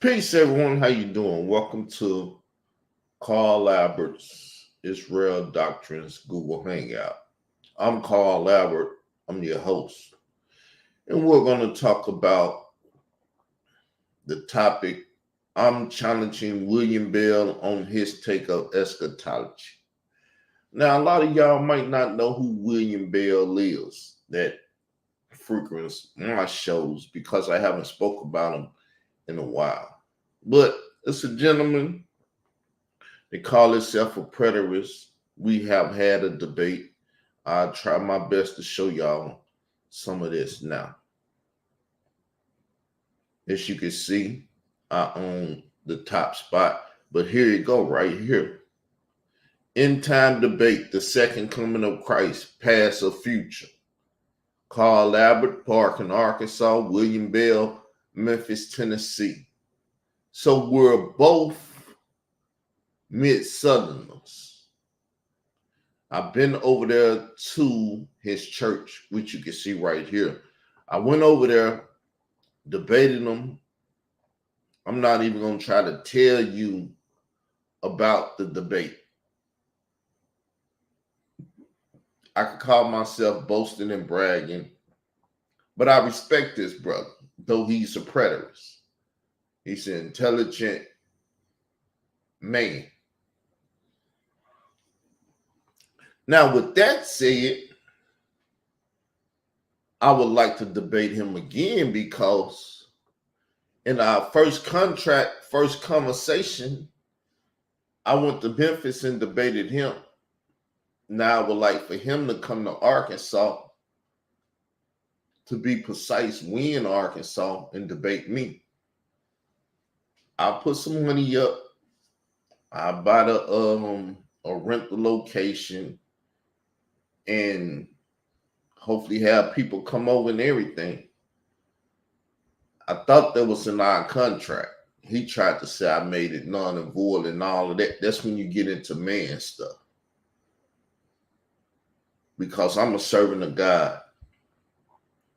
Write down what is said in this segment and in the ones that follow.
Peace, everyone. How you doing? Welcome to Carl Albert's Israel Doctrines Google Hangout. I'm Carl Albert. I'm your host, and we're going to talk about the topic. I'm challenging William Bell on his take of eschatology. Now, a lot of y'all might not know who William Bell is. That frequents my shows because I haven't spoke about him in a while. But it's a gentleman. They call itself a preterist. We have had a debate. I'll try my best to show y'all some of this now. As you can see, I own the top spot. But here you go, right here. End time debate, the second coming of Christ, past or future. Carl Albert, Parkin, Arkansas. William Bell, Memphis, Tennessee. So we're both mid-southerners. I've been over there to his church, which you can see right here. I went over there, debated him. I'm not even going to try to tell you about the debate. I could call myself boasting and bragging, but I respect this brother, though he's a preterist. He's an intelligent man. Now, with that said, I would like to debate him again because in our first conversation, I went to Memphis and debated him. Now I would like for him to come to Arkansas, to be precise, we in Arkansas, and debate me. I'll put some money up. I'll buy a rental location and hopefully have people come over and everything. I thought that was in our contract. He tried to say I made it non and void and all of that. That's when you get into man stuff. Because I'm a servant of God,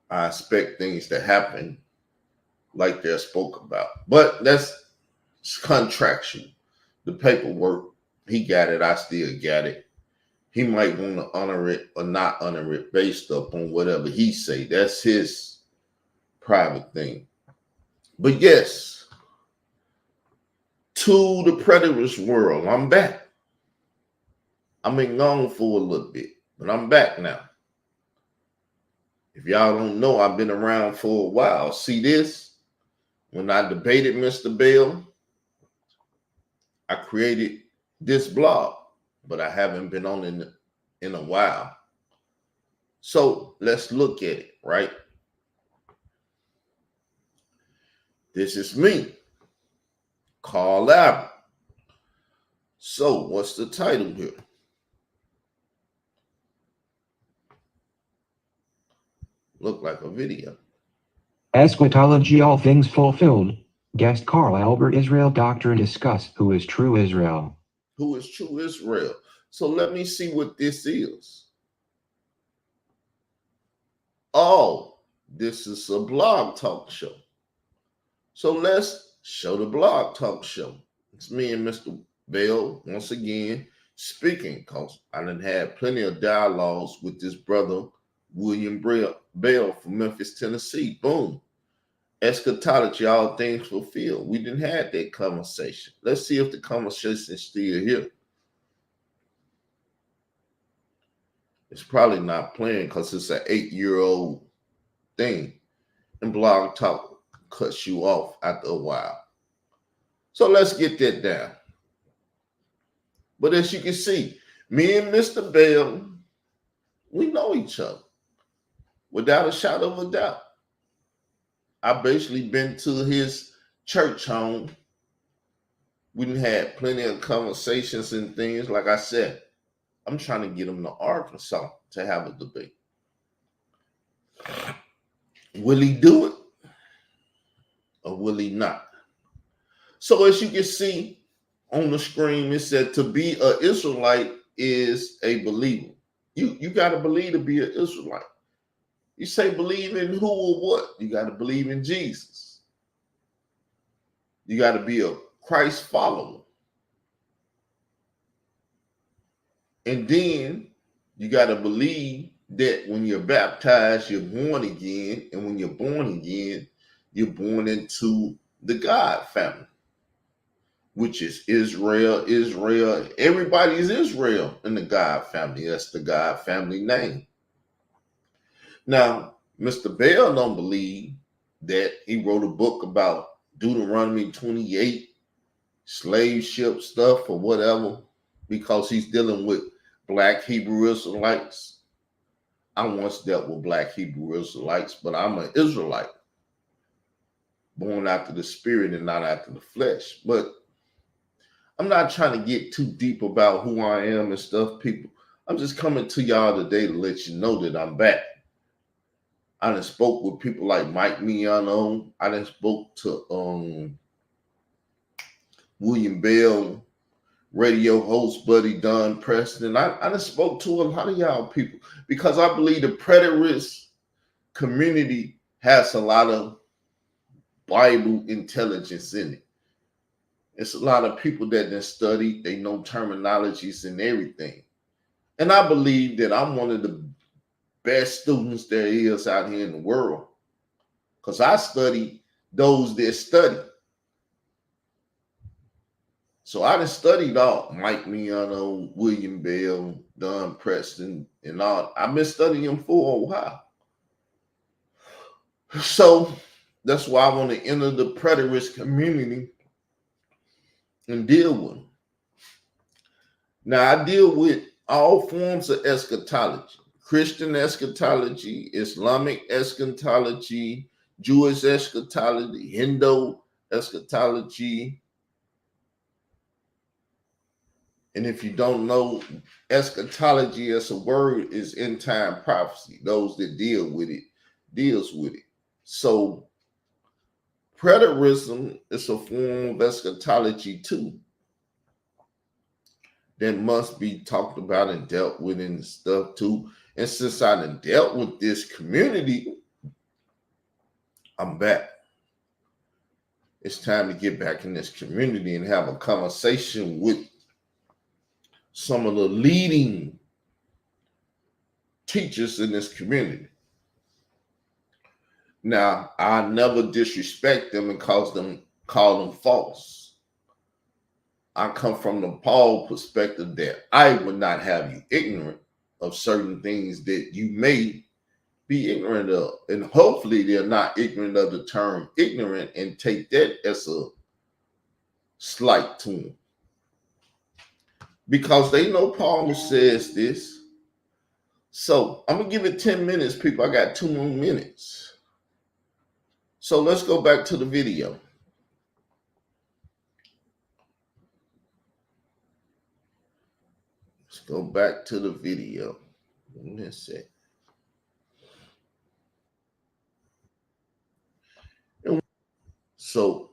I expect things to happen like they're spoke about. But that's contractual. The paperwork, he got it, I still got it. He might want to honor it or not honor it based upon whatever he say. That's his private thing. But yes, to the preterist world, I'm back. I've been gone for a little bit, but I'm back now. If y'all don't know, I've been around for a while. See this? When I debated Mr. Bell, I created this blog, but I haven't been on in a while. So let's look at it, right? This is me, Carl Albert. So what's the title here? Look like a video. Eschatology, all things fulfilled. Guest Carl Albert, Israel Doctrine discuss who is true Israel. Who is true Israel? So let me see what this is. Oh, this is a blog talk show. So let's show the blog talk show. It's me and Mr. Bell once again speaking, because I done had plenty of dialogues with this brother, William Bell from Memphis, Tennessee. Boom. Eschatology, all things fulfilled. We didn't have that conversation. Let's see if the conversation is still here. It's probably not playing because it's an 8-year-old thing. And Blog Talk cuts you off after a while. So let's get that down. But as you can see, me and Mr. Bell, we know each other without a shadow of a doubt. I basically been to his church home. We done had plenty of conversations and things. Like I said, I'm trying to get him to Arkansas to have a debate. Will he do it or will he not? So as you can see on the screen, it said to be an Israelite is a believer. You got to believe to be an Israelite. You say believe in who or what? You got to believe in Jesus. You got to be a Christ follower. And then you got to believe that when you're baptized, you're born again. And when you're born again, you're born into the God family, which is Israel, Israel. Everybody is Israel in the God family. That's the God family name. Now, Mr. Bell don't believe that he wrote a book about Deuteronomy 28, slave ship stuff or whatever, because he's dealing with black Hebrew Israelites. I once dealt with black Hebrew Israelites, but I'm an Israelite, born after the spirit and not after the flesh. But I'm not trying to get too deep about who I am and stuff, people. I'm just coming to y'all today to let you know that I'm back. I done spoke with people like Mike Miano. I done spoke to William Bell, radio host Buddy Don Preston. I done spoke to a lot of y'all people because I believe the preterist community has a lot of Bible intelligence in it. It's a lot of people that done studied, they know terminologies and everything. And I believe that I'm one of the best students there is out here in the world because I study those that study. So I done studied all Mike Miano, William Bell, Don Preston, and all. I've been studying them for a while. So that's why I want to enter the preterist community and deal with them. Now I deal with all forms of eschatology: Christian eschatology, Islamic eschatology, Jewish eschatology, Hindu eschatology. And if you don't know, eschatology as a word is end time prophecy. Those that deal with it deals with it. So preterism is a form of eschatology too that must be talked about and dealt with and stuff too. And since I done dealt with this community, I'm back. It's time to get back in this community and have a conversation with some of the leading teachers in this community. Now, I never disrespect them and call them false. I come from the Paul perspective that I would not have you ignorant of certain things that you may be ignorant of. And hopefully they're not ignorant of the term ignorant and take that as a slight to them. Because they know Paul says this. So I'm going to give it 10 minutes, people. I got 2 more minutes. So let's go back to the video. Let's go back to the video. Let's see. So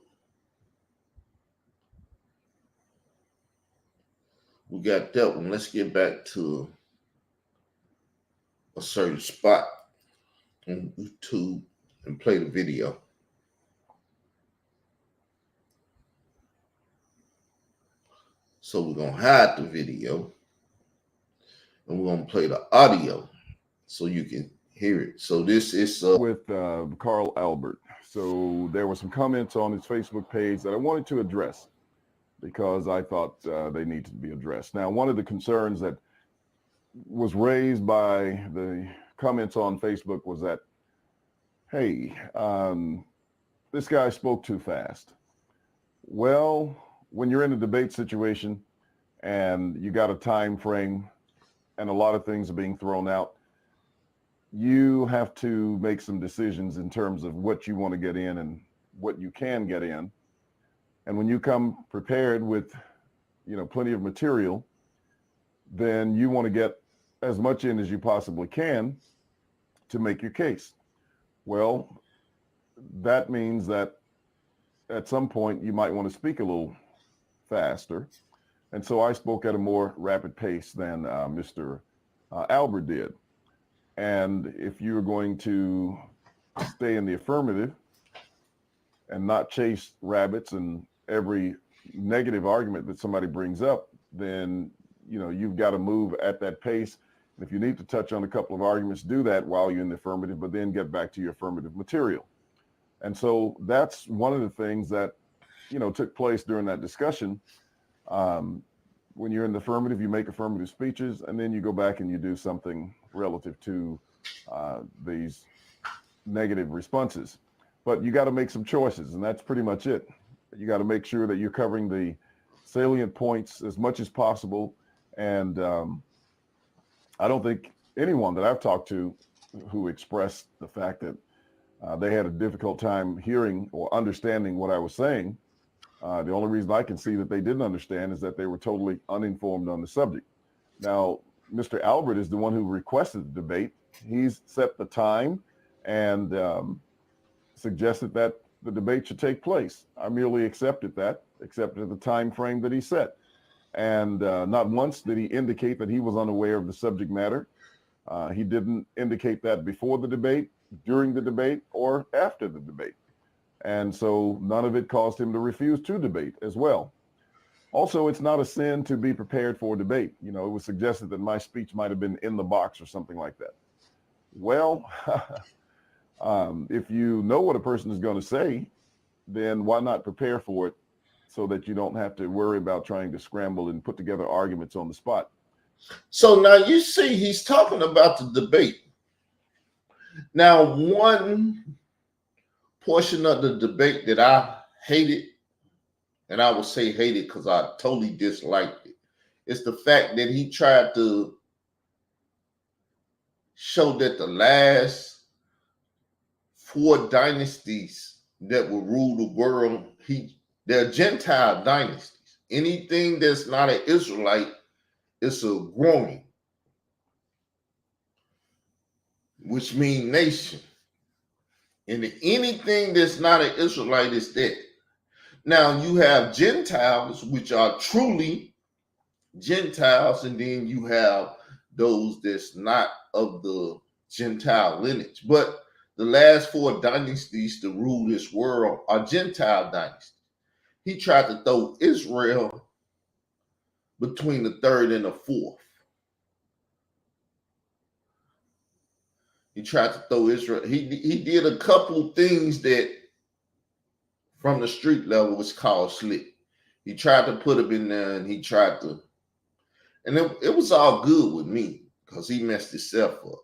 we got that one. Let's get back to a certain spot on YouTube and play the video. So we're going to hide the video and we're going to play the audio so you can hear it. So this is with Carl Albert. So there were some comments on his Facebook page that I wanted to address because I thought they needed to be addressed. Now, one of the concerns that was raised by the comments on Facebook was that, hey, this guy spoke too fast. Well, when you're in a debate situation and you got a time frame and a lot of things are being thrown out, you have to make some decisions in terms of what you want to get in and what you can get in. And when you come prepared with, plenty of material, then you want to get as much in as you possibly can to make your case. Well, that means that at some point you might want to speak a little faster. And so I spoke at a more rapid pace than Mr. Albert did. And if you're going to stay in the affirmative and not chase rabbits and every negative argument that somebody brings up, then you've got to move at that pace. And if you need to touch on a couple of arguments, do that while you're in the affirmative, but then get back to your affirmative material. And so that's one of the things that took place during that discussion. When you're in the affirmative, you make affirmative speeches, and then you go back and you do something relative to these negative responses. But you got to make some choices, and that's pretty much it. You got to make sure that you're covering the salient points as much as possible. And I don't think anyone that I've talked to who expressed the fact that they had a difficult time hearing or understanding what I was saying. The only reason I can see that they didn't understand is that they were totally uninformed on the subject. Now, Mr. Albert is the one who requested the debate. He's set the time and suggested that the debate should take place. I merely accepted the time frame that he set. And not once did he indicate that he was unaware of the subject matter. He didn't indicate that before the debate, during the debate, or after the debate. And so none of it caused him to refuse to debate as well. Also, it's not a sin to be prepared for a debate. It was suggested that my speech might have been in the box or something like that. Well, if you know what a person is going to say, then why not prepare for it so that you don't have to worry about trying to scramble and put together arguments on the spot. So now you see he's talking about the debate. Now, one portion of the debate that I hated, and I will say hated because I totally disliked it, is the fact that he tried to show that the last 4 dynasties that will rule the world, they're Gentile dynasties. Anything that's not an Israelite is a growing, which means nation. And anything that's not an Israelite is dead. Now you have Gentiles, which are truly Gentiles, and then you have those that's not of the Gentile lineage. But the last 4 dynasties to rule this world are Gentile dynasties. He tried to throw Israel between the 3rd and the 4th. He tried to throw Israel. He did a couple of things that from the street level was called slick. He tried to put him in there, and he tried to, and it was all good with me because he messed himself up.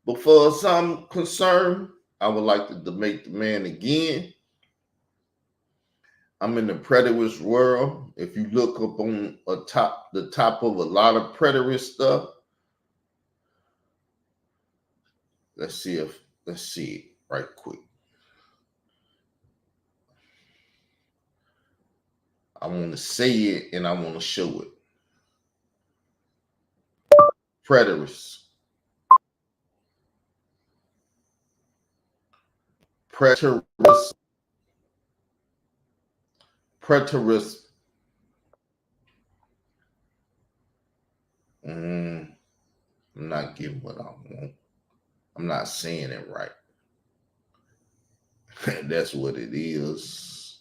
But for some concern, I would like to debate the man again. I'm in the preterist world. If you look up on the top of a lot of preterist stuff, let's see it right quick. I want to say it and I want to show it. Preterists. I'm not getting what I want. I'm not saying it right. That's what it is.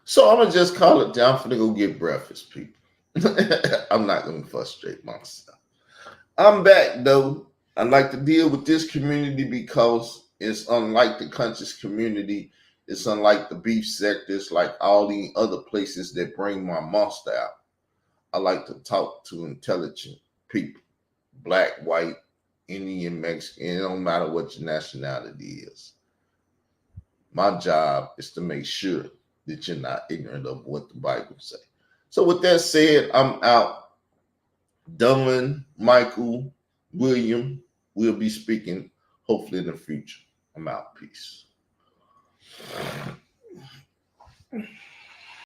So I'm going to just call it down. I'm going to go get breakfast, people. I'm not going to frustrate myself. I'm back, though. I like to deal with this community because it's unlike the conscious community. It's unlike the beef sectors, like all the other places that bring my monster out. I like to talk to intelligent people, black, white, Indian, Mexican. It don't matter what your nationality is. My job is to make sure that you're not ignorant of what the Bible says. So with that said, I'm out. Dunn, Michael, William will be speaking hopefully in the future. I'm out. Peace.